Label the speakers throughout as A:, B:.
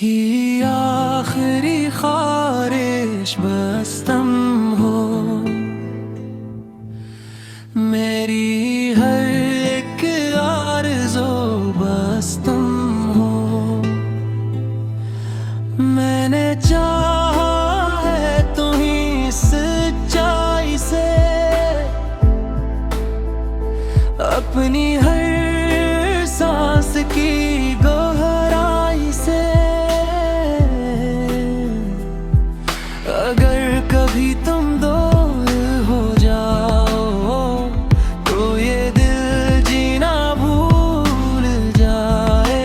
A: की आखिरी ख्वाहिश बस तुम हो, मेरी हर एक आरज़ू बस तुम हो। मैंने चाहा है तुम्हीं सच्चाई से, अपनी हर सांस की गहराई से। अगर कभी तुम दूर हो जाओ तो ये दिल जीना भूल जाए,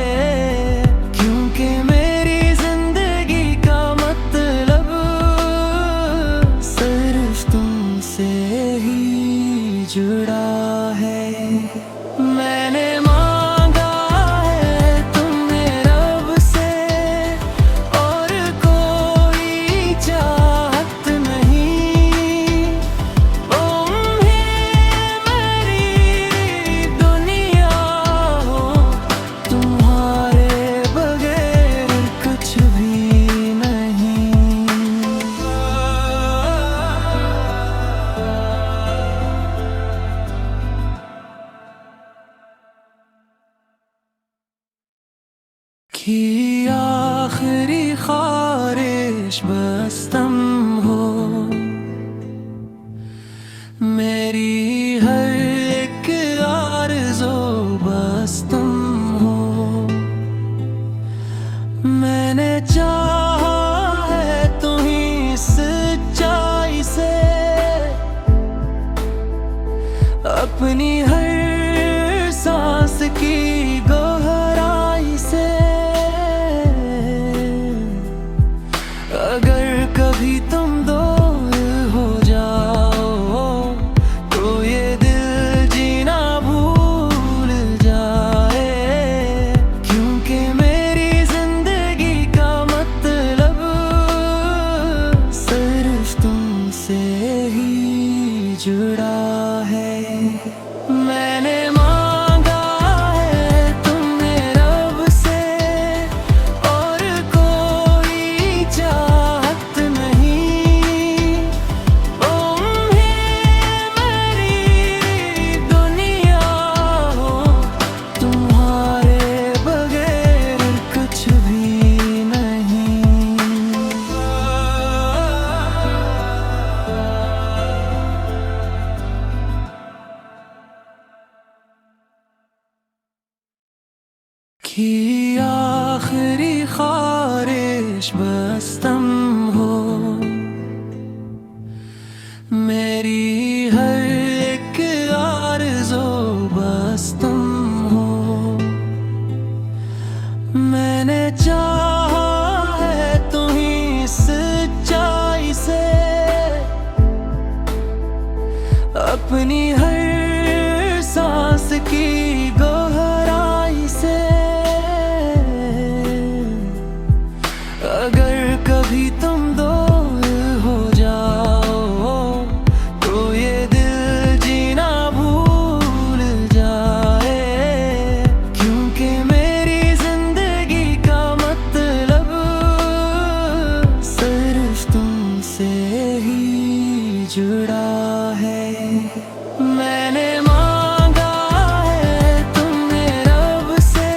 A: क्योंकि मेरी जिंदगी का मतलब सिर्फ तुमसे ही जुड़ा है। मैंने मांगा है तुम्हें रब से, और कोई चाहत नहीं। तुम ही मेरी दुनिया हो, तुम्हारे बगैर कुछ भी नहीं। की आखिरी ख्वाहिश बस तुम हो, मेरी हर एक आरज़ू बस तुम हो। मैंने चाहा है तुम्हीं सच्चाई से, अपनी हर सांस की गहराई से। अगर कभी तुम दूर हो जाओ तो ये दिल जीना भूल जाए, क्योंकि मेरी जिंदगी का मतलब सिर्फ तुमसे ही जुड़ा है। मैंने मांगा है तुम्हें रब से, और कोई चाहत नहीं। तुम ही मेरी दुनिया हो, तुम्हारे बगैर कुछ भी नहीं। की आखिरी ख्वाहिश बस तुम हो, मेरी हर एक आरज़ू बस तुम हो। मैंने चाहा है तुम्हीं सच्चाई से, अपनी हर सांस की गहराई से। अगर कभी तुम दूर हो जाओ तो ये दिल जीना भूल जाए, क्योंकि मेरी जिंदगी का मतलब सिर्फ तुमसे ही जुड़ा है। मैंने मांगा है तुम्हें रब से,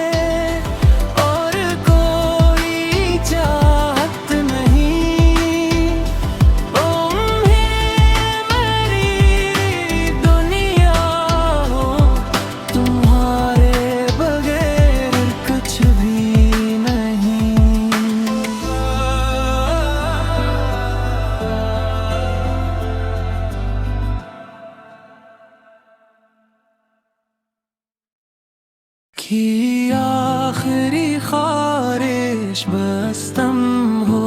A: और कोई चाहत नहीं। तुम ही मेरी दुनिया हो, तुम्हारे बगैर कुछ भी नहीं। की आखिरी ख्वाहिश बस तुम हो,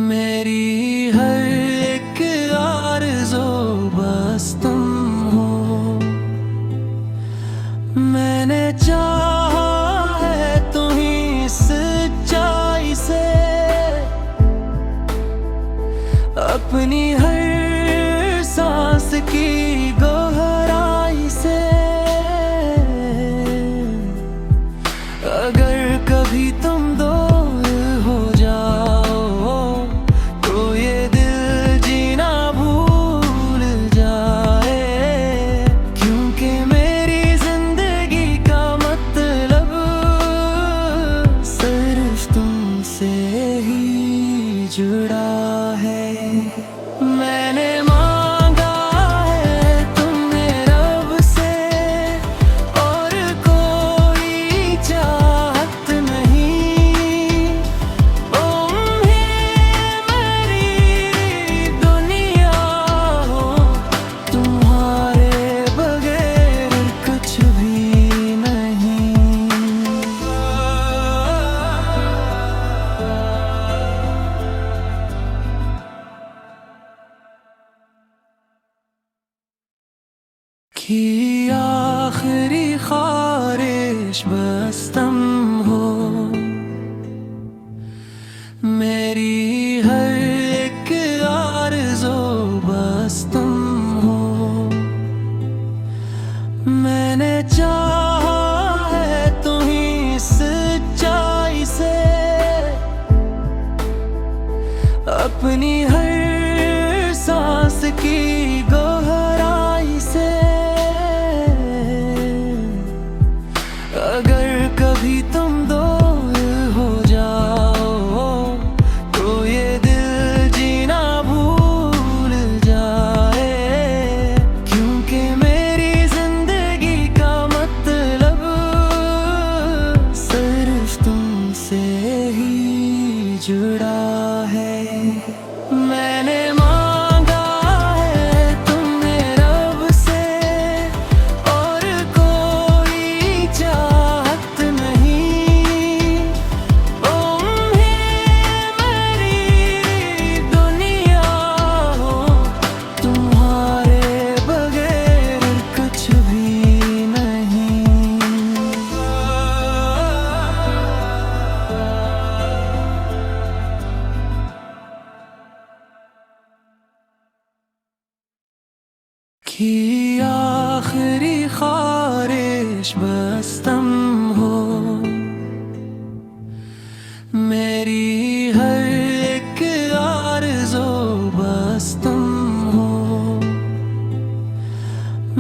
A: मेरी हर एक आरज़ू बस तुम हो। मैंने चाहा है तुम्हीं सच्चाई से, अपनी हर सांस की गहराई से। अगर कभी तुम दूर हो जाओ तो ये दिल जीना भूल जाए, क्योंकि मेरी जिंदगी का मतलब सिर्फ तुमसे ही जुड़ा है। मैंने मांगा है तुमने रब से, और कोई चाहत नहीं। तुम ही मेरी दुनिया हो, तुम्हारे बगैर कुछ भी नहीं। कि आखिरी ख्वाहिश बस तुम हो, मेरी हर एक आरज़ू बस तुम हो। मैंने चाहा है तुम्हीं सच्चाई से, अपनी हर सांस की गहराई से। अगर कभी तुम दूर हो जाओ तो ये दिल जीना भूल जाए, क्योंकि मेरी जिंदगी का मतलब सिर्फ तुमसे ही जुड़ा है। मैंने मांगा है तुमने रब से, और कोई चाहत नहीं। तुम ही मेरी दुनिया हो, तुम्हारे बगैर कुछ भी नहीं। कि आखिरी ख्वाहिश बस तुम हो, मेरी हर एक आरज़ू बस तुम हो।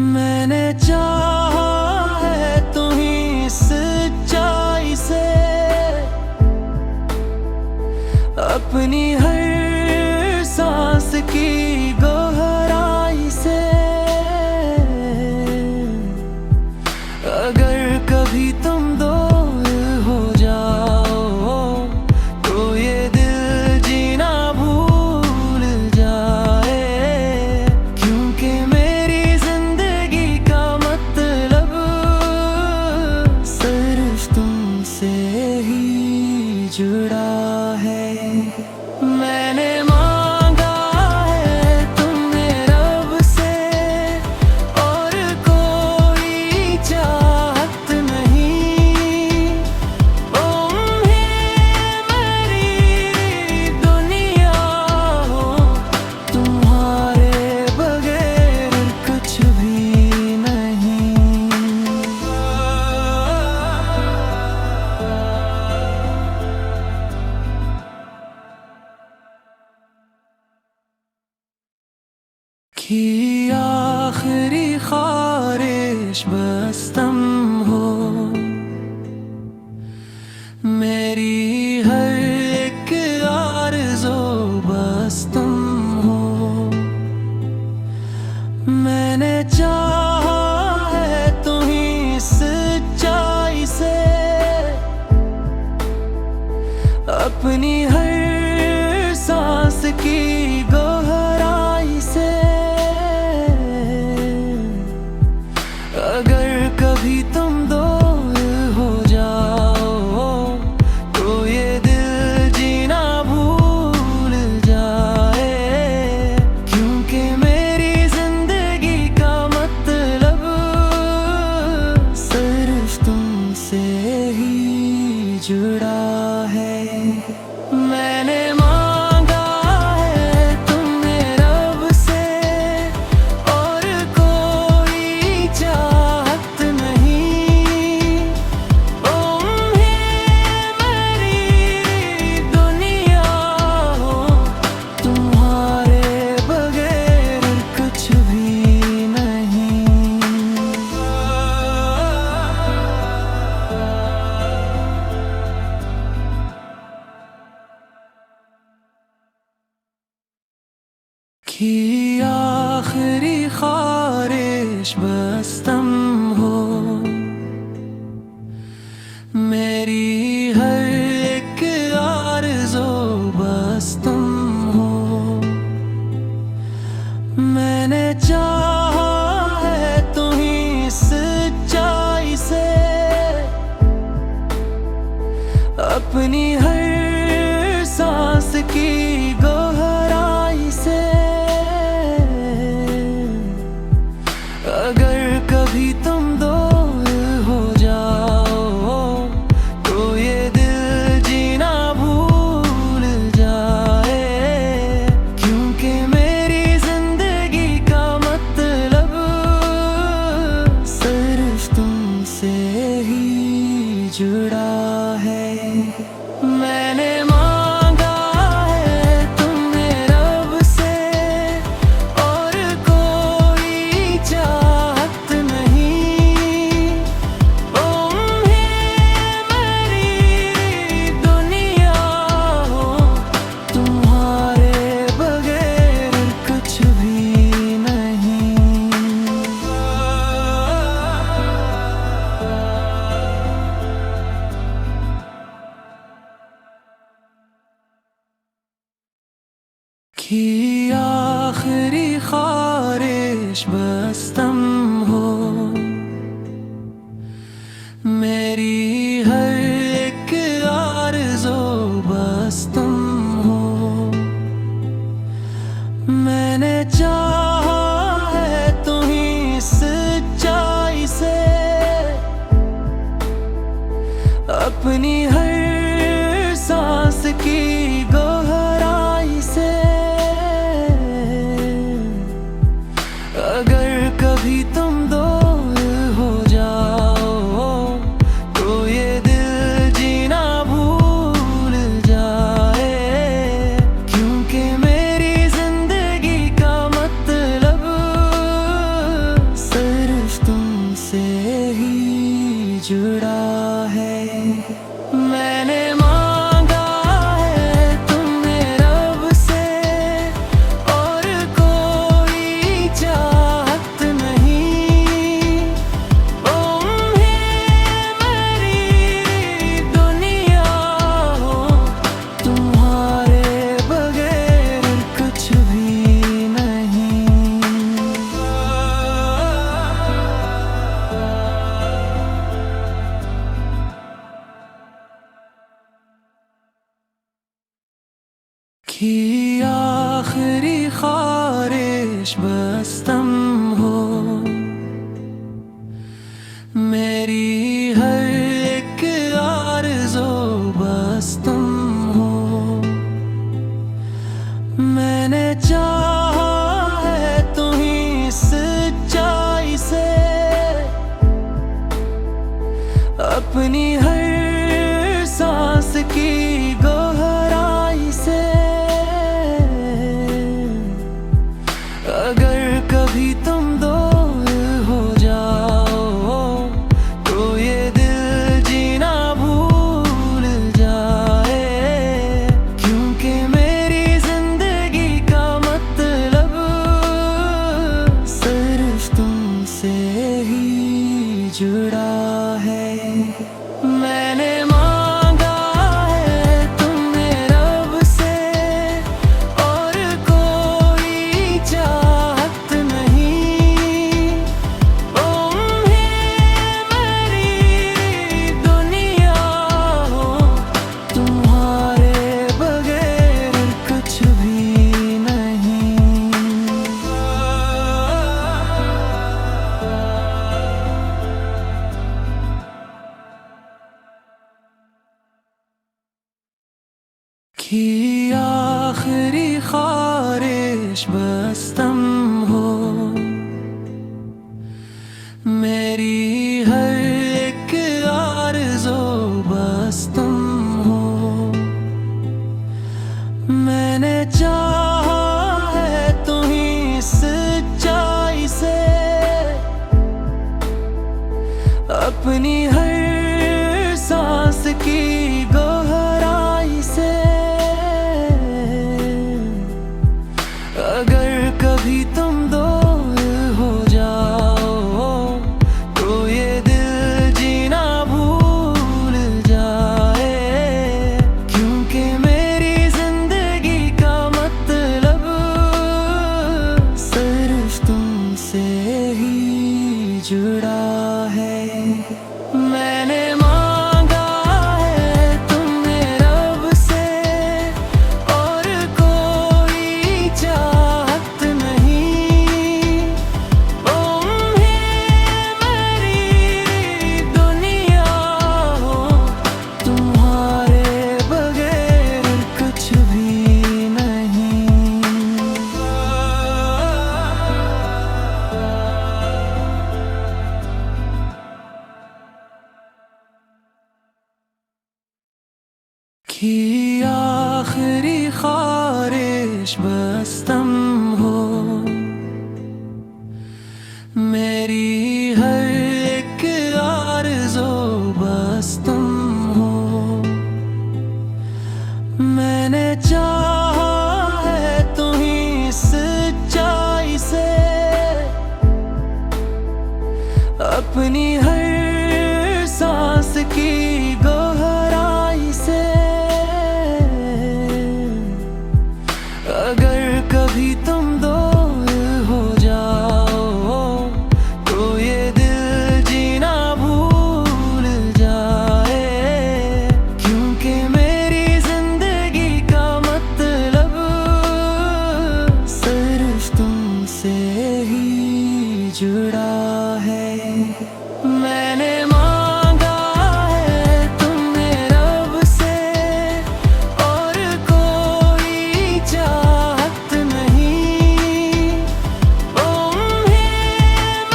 A: मैंने चाहा है तुम्हीं सच्चाई से, अपनी हर सांस की गहराई से। अगर कभी तुम दूर हो जाओ तो ये दिल जीना भूल जाए, क्योंकि मेरी जिंदगी का मतलब सिर्फ तुमसे ही जुड़ा है। मैंने मांगा है तुमने रब से, और कोई चाहत नहीं। तुम ही मेरी दुनिया हो, तुम्हारे बगैर कुछ भी नहीं। कि आखिरी ख्वाहिश बस तुम हो, मेरी हर एक आरज़ू बस तुम हो। मैंने चाहा है तुम्हीं सच्चाई से, अपनी हर सांस की गहराई से। अगर कभी तुम दूर हो जाओ तो ये दिल जीना भूल जाए, क्योंकि मेरी जिंदगी का मतलब सिर्फ तुमसे ही जुड़ा है। मैंने मांगा है तुमने रब से, और कोई चाहत नहीं। तुम ही की आखिरी ख्वाहिश बस तुम हो, मेरी हर एक आरज़ू बस तुम हो। मैंने चाहा है तुम्हीं सच्चाई से, अपनी हर सांस की गहराई से। अगर कभी तुम दूर हो जाओ तो ये दिल जीना भूल जाए, क्योंकि मेरी जिंदगी का मतलब सिर्फ तुमसे ही जुड़ा है। मैंने मांगा है तुम्हें रब से, और कोई चाहत नहीं। तुम ही मेरी दुनिया हो, तुम्हारे बगैर कुछ भी नहीं। की आखिरी ख्वाहिश बस तुम हो, मेरी हर एक आरज़ू बस तुम हो। मैंने चाहा है तुम्हीं सच्चाई से, अपनी हर सांस की गहराई से। अगर कभी तुम दूर हो जाओ तो ये दिल जीना भूल जाए, क्योंकि मेरी जिंदगी का मतलब सिर्फ तुमसे ही जुड़ा है। मैंने मांगा है तुम्हें रब से, और कोई चाहत नहीं। तुम ही मेरी दुनिया हो, तुम्हारे बगैर कुछ भी नहीं। की आखिरी ख्वाहिश बस तुम हो, मेरी हर एक आरज़ू बस तुम हो। मैंने चाहा है तुम्हीं सच्चाई से, अपनी हर सांस की गहराई से। अगर कभी तुम दूर हो जाओ तो ये दिल जीना भूल जाए, क्योंकि मेरी जिंदगी का मतलब सिर्फ तुमसे ही जुड़ा है। मैंने मांगा है तुम्हें रब से, और कोई चाहत नहीं। तुम ही मेरी दुनिया हो, तुम्हारे बगैर कुछ भी नहीं। की आखिरी ख्वाहिश बस तुम हो, मेरी हर एक आरज़ू बस तुम हो। मैंने चाहा है तुम्हीं सच्चाई से, अपनी हर सांस की गहराई से। अगर की आखिरी ख्वाहिश बस तुम हो, मेरी हर एक आरज़ू बस तुम हो। मैंने चाहा है तुम्हीं सच्चाई से, अपनी हर सांस की गहराई से। अगर कभी तुम दूर हो जाओ तो ये दिल जीना भूल जाए, क्योंकि मेरी जिंदगी का मतलब सिर्फ तुमसे ही जुड़ा है। मैंने मांगा है तुमने रब से, और कोई चाहत नहीं।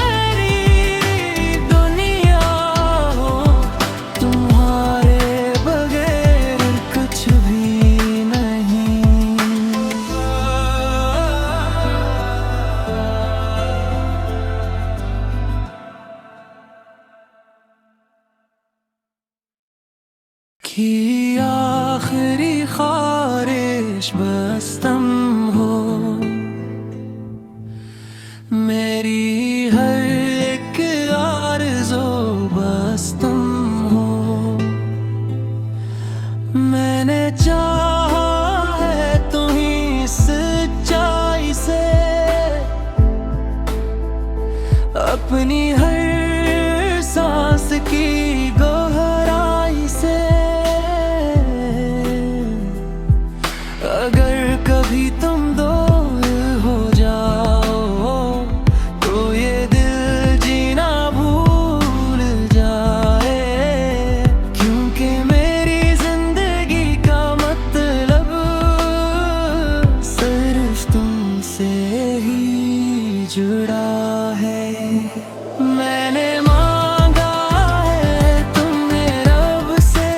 A: मेरी दुनिया हो, तुम्हारे बगैर कुछ भी नहीं। की आखिरी ख्वाहिश बस तुम हो, मेरी हर एक आरज़ू बस तुम हो। मैंने चाहा है तुम्हीं सच्चाई से, अपनी हर सांस की गहराई से। अगर कभी तुम दूर हो जाओ तो ये दिल जीना भूल जाए, क्योंकि मेरी जिंदगी का मतलब सिर्फ तुमसे ही जुड़ा है। मैंने मांगा है तुमने रब से,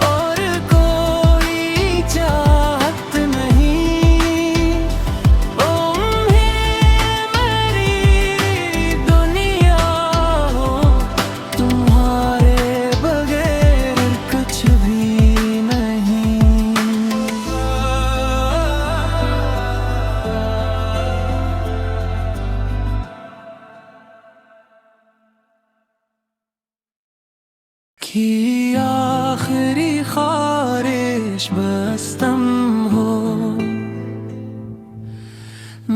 A: और कोई चाहत नहीं। मेरी दुनिया हो, तुम्हारे बगैर कुछ भी नहीं। की आखिरी ख्वाहिश बस तुम हो,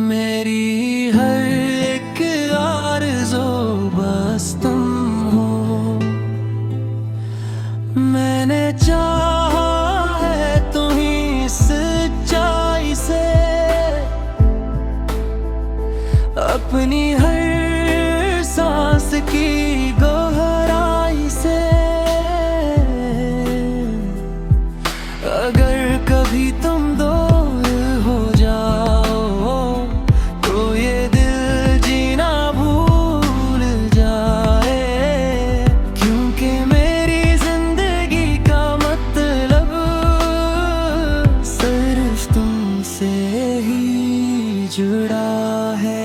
A: मेरी हर एक आरज़ू बस तुम हो। मैंने चाहा है तुम्हीं सच्चाई से, अपनी हर सांस की गहराई से। अगर कभी तुम दूर हो जाओ तो ये दिल जीना भूल जाए, क्योंकि मेरी जिंदगी का मतलब सिर्फ तुमसे ही जुड़ा है।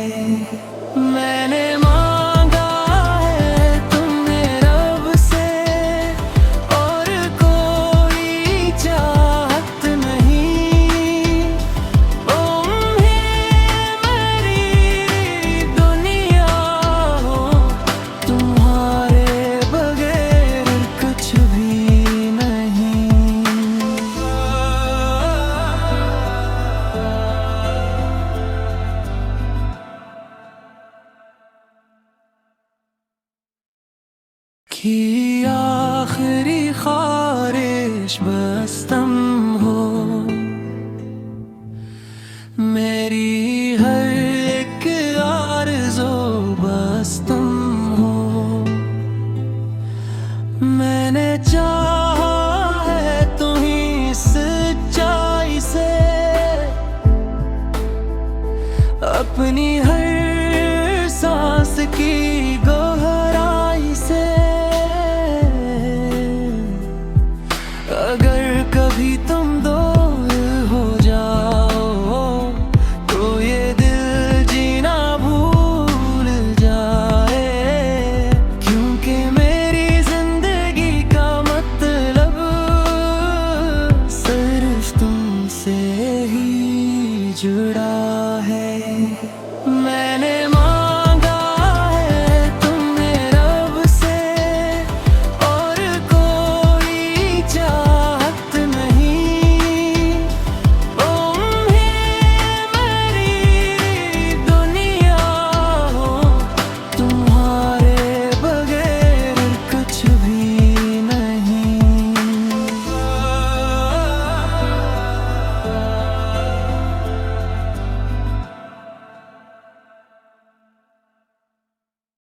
A: मैंने मांगा है तुमने रब से, और कोई चाहत नहीं। मेरी दुनिया हो, तुम्हारे बगैर कुछ भी नहीं। की आखिरी ख्वाहिश बस तुम हो, मेरी हर एक आरज़ू बस तुम हो। मैंने चाहा है तुम्हीं सच्चाई से, अपनी हर सांस की गहराई से। अगर भी तो